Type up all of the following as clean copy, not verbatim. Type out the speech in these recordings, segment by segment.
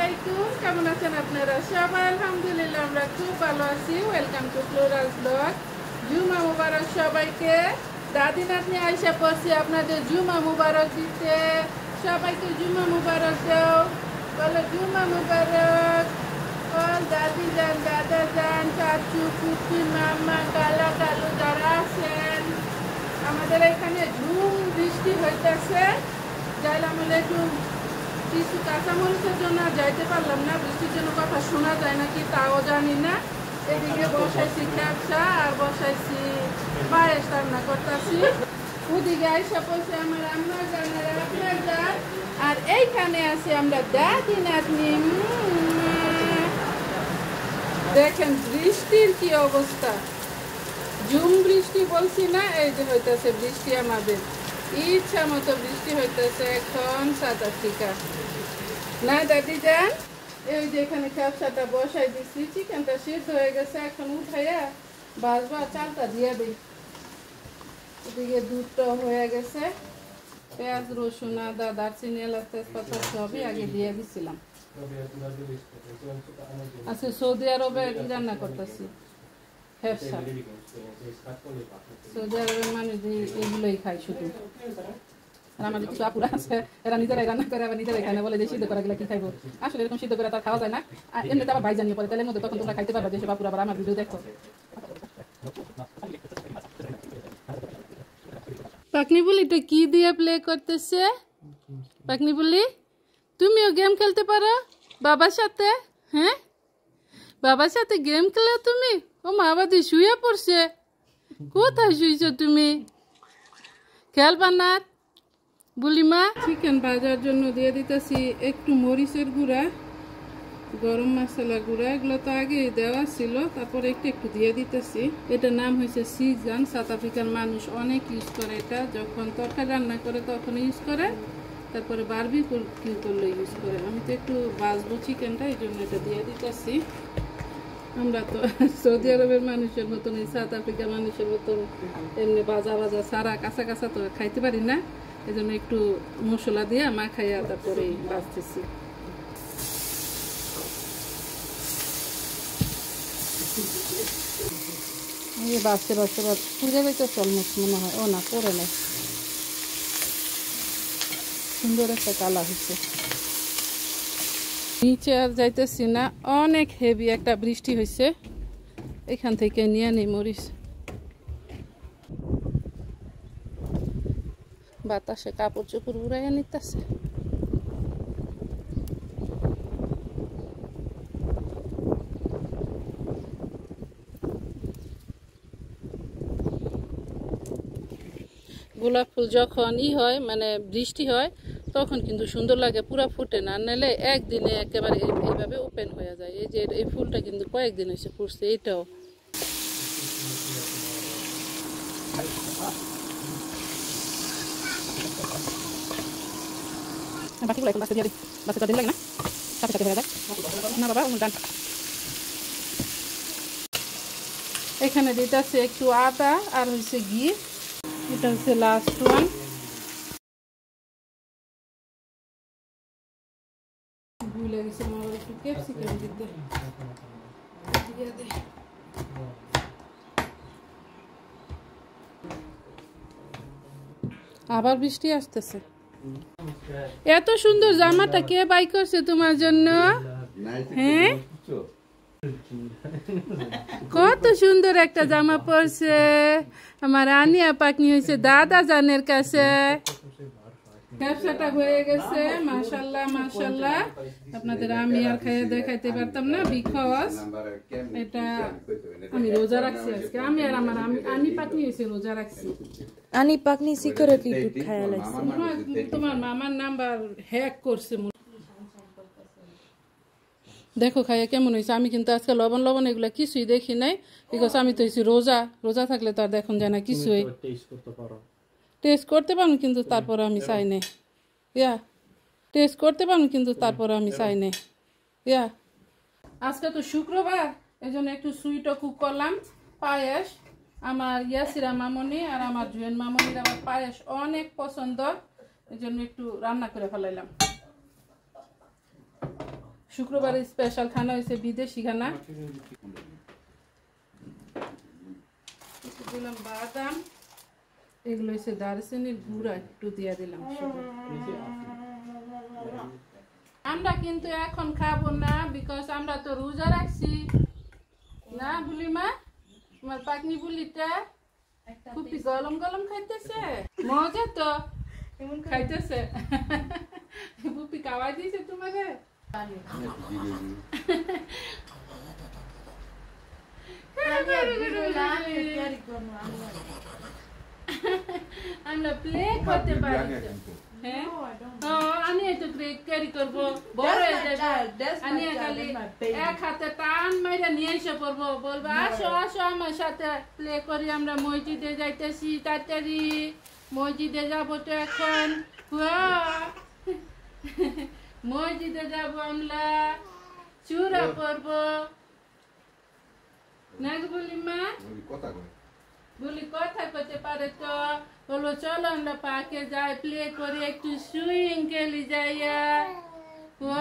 আলাইকুম, কেমন আছেন আপনারা সবাই? আলহামদুলিল্লাহ আমরা খুব ভালো আছি। Welcome to florals blog. জুমা মুবারক সবাইকে। দাদি নাতনি আইসা পড়ছি আপনাদের জুমা মুবারক দিতে। সবাইকে জুমা মুবারক দাও, বলো জুমা মুবারক। বল দাদি যান, দাদা যান, চাচু, ফুপি, মামা, কালা কালু যারা আছেন। আমাদের এখানে ঝুম বৃষ্টি হইতেছে। যাইলাম একটু কিছু কাঁচামরিচের জন্য যাইতে পারলাম না, বৃষ্টির জন্য কথা শোনা যায় নাকি তাও জানি না। এদিকে বসাইছি ক্যাপসা আর বসাইছি পায়েস রান্না করতেছি। ওদিকে আইসা পড়ছে আমার আম্মা জান আর আপনার জান, আর এইখানে আছি আমরা দাদি নাতনি। দেখেন বৃষ্টির কি অবস্থা, ঝুম বৃষ্টি বলছি না, এই যে হইতেছে বৃষ্টি। আমাদের ইচ্ছা মতো বৃষ্টি হইতেছে এখন সাউথ আফ্রিকা। না দাদি যান, এই যে এখানে ক্যাপসাটা বসাই দিচ্ছি, চিকেনটা সিদ্ধ হয়ে গেছে, এখন উঠাইয়া ভাজবা চালটা দিয়ে দিই। এদিকে দুধটা হয়ে গেছে, পেঁয়াজ রসুন আদা দারচিনি এলাচ তেজপাতা সবই আগে দিয়ে দিছিলাম। আচ্ছা, সৌদি আরবে রান্না করতেছি ফ্যাপসা। সৌদি আরবের মানুষ এগুলোই খায় শুধু। আর আমাদের কিছু আপুরা আছে, এরা নিজেরাই রান্না করে, আবার নিজেরাই খায় না, বলে যে সিদ্ধ করা গেলে কি খাইবো। আসলে এরকম সিদ্ধ করে তার খাওয়া যায় না। আর এমনিতে আবার ভাই জানিয়ে পরে তেলের মধ্যে, তখন তোমরা খাইতে পারবা। যেসব আপুরা আবার আমার ভিডিও দেখো। পাকনি বুলিটা কি দিয়ে প্লে করতেছে? পাকনি বুলি, তুমিও গেম খেলতে পারো বাবার সাথে? হ্যাঁ, বাবার সাথে গেম খেলো তুমি? ও মা বাদি শুয়ে পড়ছে। কোথায় শুয়েছ তুমি? খেলবা না বুলিমা? চিকেন ভাজার জন্য দিয়ে দিতেছি একটু মরিচের গুঁড়া, গরম মশলার গুঁড়া, এগুলো তো আগেই দেওয়া ছিল, তারপরে একটু একটু দিয়ে দিতেছি। এটার নাম হয়েছে সিজান। সাউথ আফ্রিকার মানুষ অনেক ইউজ করে এটা, যখন তরকারি রান্না করে তখন ইউজ করে, তারপরে বারবিকিউ করলে ইউজ করে। আমি তো একটু ভাজবো চিকেনটা, এই জন্য এটা দিয়ে দিতেছি। আমরা তো সৌদি আরবের মানুষের মতন, এই সাউথ আফ্রিকার মানুষের মতন এমনি ভাজা ভাজা সারা কাঁচা কাঁচা তো খাইতে পারি না, এই জন্য একটু মশলা দিয়ে মাখাইয়া তারপরে ভাজতেছি। বাঁচতে বাঁচতে পুজো যাইতে অলমোস্ট মনে হয়। ও না, করে নেই, সুন্দর একটা কালার হচ্ছে। নিচে আর যাইতেছি না, অনেক হেভি একটা বৃষ্টি হয়েছে। এখান থেকে নিয়ে নেই মরিচ, বাতাসে কাপড় চোপড় উড়াইয়া নিতেছে। গোলাপ ফুল যখন হয় মানে বৃষ্টি হয় তখন কিন্তু সুন্দর লাগে, পুরো ফুটে না, নাহলে একদিনে একেবারে এইভাবে ওপেন হয়ে যায়। এই যে এই ফুলটা কিন্তু কয়েকদিন হয়েছে ফুটছে। এইটাও এখানে দিতেছে একটু আদা আর হচ্ছে ঘি। এটা হচ্ছে লাস্ট ওয়ান। ভুলে গেছে আমার একটু ক্যাপসিকাম দিতে। আবার বৃষ্টি আসতেছে। এত সুন্দর জামাটা কে বাই করছে তোমার জন্য? হ্যাঁ, কত সুন্দর একটা জামা পরছে আমার আনিয়া পাকনি হয়েছে দাদা জানের কাছে। ব্যবসাটা হয়ে গেছে, মাশাআল্লাহ মাশাআল্লাহ। আপনাদের আমি আর খাইয়ে দেখাইতে পারতাম না, বিকজ এটা আমি রোজা রাখছি আজকে। আমি আর আমার আনি পাকনি হয়েছে রোজা রাখছি। আনি পাকনি সিকিউরিটি দুধ খাইয়া লাগছে। তোমার মামার নাম্বার হ্যাক করছে। দেখো খাইয়া কেমন হয়েছে। আমি কিন্তু আজকে লবণ লবণ এগুলো কিছুই দেখি নাই, বিকজ আমি তো হয়েছি রোজা। রোজা থাকলে তো আর দেখুন যায় না কিছুই। টেস্ট করতে পারবো কিন্তু তারপরে আমি চাই না। টেস্ট করতে পারবো কিন্তু তারপরে আমি চাই না। আজকে তো শুক্রবার, এই জন্য একটু সুইটও কুক করলাম। পায়েস আমার ইয়াসিরা মামনি আর আমার জুয়েন মামনির আমার পায়েস অনেক পছন্দ, এই জন্য একটু রান্না করে ফেলাইলাম। শুক্রবারে স্পেশাল খানা হয়েছে বিদেশি খানা দিলাম বাদাম এগুলো হচ্ছে দারচিনির গুঁড়া একটু দিয়ে দিলাম আমরা কিন্তু এখন খাবো না বিকজ আমরা তো রোজা রাখছি না বুলিমা তোমার পাকনি বুলিটা খুবই গরম গরম খাইতেছে মজা তো খাইতেছে বুপি খাওয়াই দিয়েছে তোমাকে আমরা প্লে করতে পারি হ্যাঁ আমি তো প্লে ক্যারি করবো বড় হয়ে যাবে আমি খালি এক হাতে টান মাইরা নিয়ে এসে পড়বো বলবো আসো আসো আমার সাথে প্লে করি আমরা মসজিদে যাইতেছি তাড়াতাড়ি মসজিদে যাবো তো এখন মসজিদে যাবো আমরা চূড়া পরবো না বলি মা বলি কথা করতে পারে তো বলবো চলো আমরা পার্কে যাই প্লে করি একটু সুইং খেলি যাইয়া ও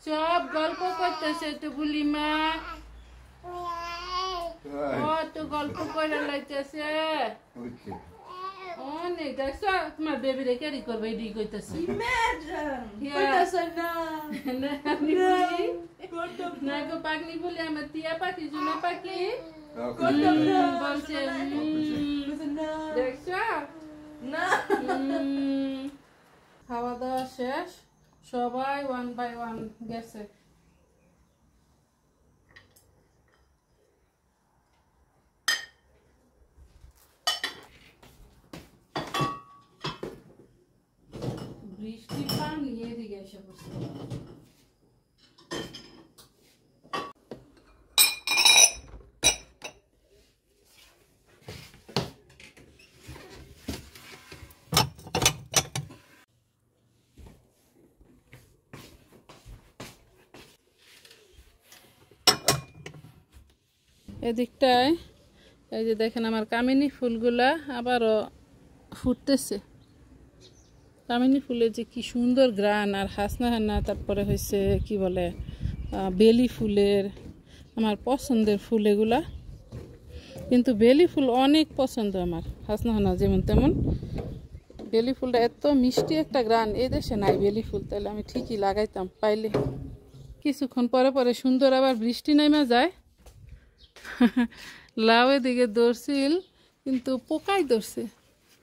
সব গল্প করতেছে তো বলি মা ও তো গল্প করে লাইতেছে অনেক দেখছো তোমার বেবি রে ক্যারি করবে এডি কইতাছি না গো পাগলি বলি আমার টিয়া পাখি জুনা পাখি বলছে দেখছো খাওয়া দাওয়া শেষ সবাই 1 by 1 গেছে বৃষ্টির পানি এদিকে এসে বসে এদিকটায় এই যে দেখেন আমার কামিনী ফুলগুলা আবারও ফুটতেছে কামিনী ফুলের যে কি সুন্দর গ্রান আর হাসনা হান্না তারপরে হয়েছে কি বলে বেলি ফুলের আমার পছন্দের ফুল এগুলা কিন্তু বেলি ফুল অনেক পছন্দ আমার হাসনা হান্না যেমন তেমন বেলি ফুলটা এত মিষ্টি একটা গ্রান এই দেশে নাই বেলি ফুল তাহলে আমি ঠিকই লাগাইতাম পাইলে কিছুক্ষণ পরে পরে সুন্দর আবার বৃষ্টি নেমে যায় লাউ এদিকে ধরছিল কিন্তু পোকাই ধরছে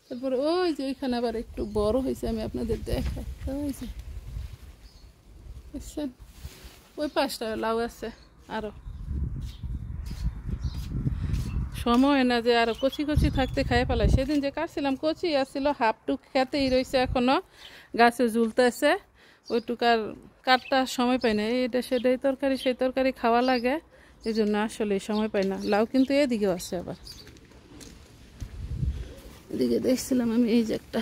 তারপরে ওই যে ওইখানে আবার একটু বড় হয়েছে আমি আপনাদের দেখাই ওই যে বুঝছেন ওই পাশটা লাউ আছে আরো সময় না যে আরো কচি কচি থাকতে খাই ফেলায় সেদিন যে কাটছিলাম কচি আসছিল হাফটুক খেতেই রয়েছে এখনো গাছে ঝুলতেছে ওইটুকার কাটটা সময় পাই না এটা সেটাই তরকারি সেই তরকারি খাওয়া লাগে এই জন্য আসলে সময় পাই না লাউ কিন্তু এদিকেও আছে আবার এদিকে দেখছিলাম আমি এই যে একটা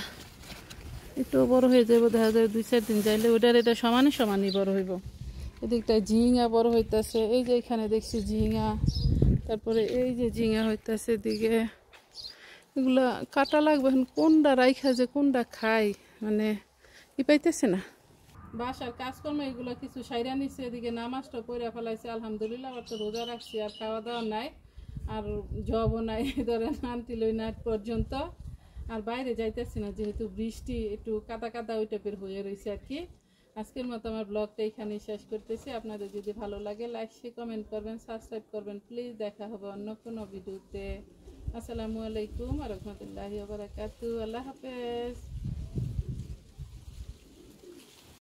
একটু বড় হয়ে যাবো দেখা যায় 2-4 দিন যাইলে ওটার এটা সমানই বড় হইব এদিকটায় ঝিঙা বড় হইতেছে এই যে এখানে দেখছি ঝিঙা তারপরে এই যে ঝিঙা হইতেছে এদিকে এগুলা কাটা লাগবে কোনটা রাইখা যে কোনটা খাই মানে ই পাইতেছে না বাসার কাজকর্ম এগুলো কিছু সাইরা নিচ্ছে এদিকে নামাজটা পড়ে ফেলাইছে আলহামদুলিল্লাহ আবার তো রোজা রাখছি আর খাওয়া দাওয়া নাই আর জবও নাই ধরেন আনতিলই নাইট পর্যন্ত আর বাইরে যাইতেছি না যেহেতু বৃষ্টি একটু কাদা কাদা ওই টাইপের হয়ে রয়েছে আর কি আজকের মতো আমার ব্লগটা এখানেই শেষ করতেছি আপনাদের যদি ভালো লাগে লাইক শেয়ার কমেন্ট করবেন সাবস্ক্রাইব করবেন প্লিজ দেখা হবে অন্য কোনো ভিডিওতে আসসালামু আলাইকুম ওয়া রাহমাতুল্লাহি ওয়া বারাকাতুহু আল্লাহ হাফেজ